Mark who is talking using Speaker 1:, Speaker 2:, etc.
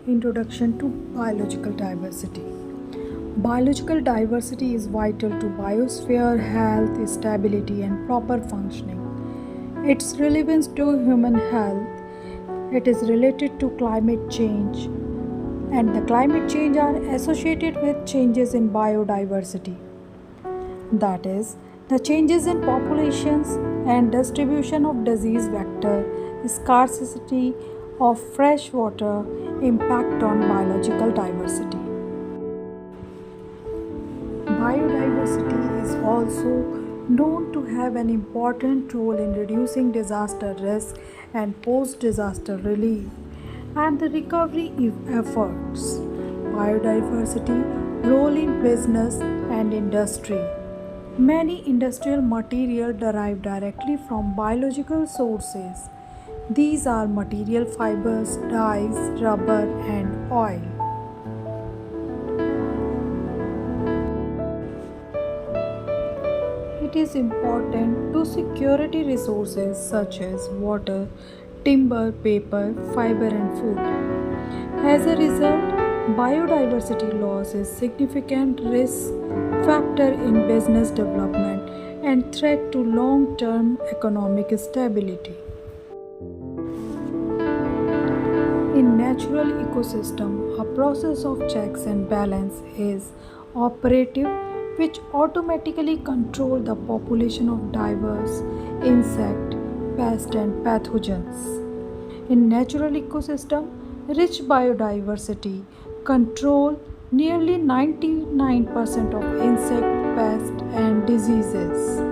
Speaker 1: Introduction to biological diversity. Biological diversity is vital to biosphere health, stability, and proper functioning. Its relevance to human health, it is related to climate change, and the climate change are associated with changes in biodiversity. That is, the changes in populations and distribution of disease vector, scarcity of fresh water, impact on biological diversity. Biodiversity is also known to have an important role in reducing disaster risk and post-disaster relief and the recovery efforts. Biodiversity role in business and industry. Many industrial material derive directly from biological sources. These are material fibers, dyes, rubber, and oil. It is important to security resources such as water, timber, paper, fiber, and food. As a result, biodiversity loss is significant risk factor in business development and threat to long-term economic stability. In natural ecosystem, a process of checks and balance is operative which automatically control the population of diverse insect, pests and pathogens. In natural ecosystem, rich biodiversity control nearly 99% of insect, pests and diseases.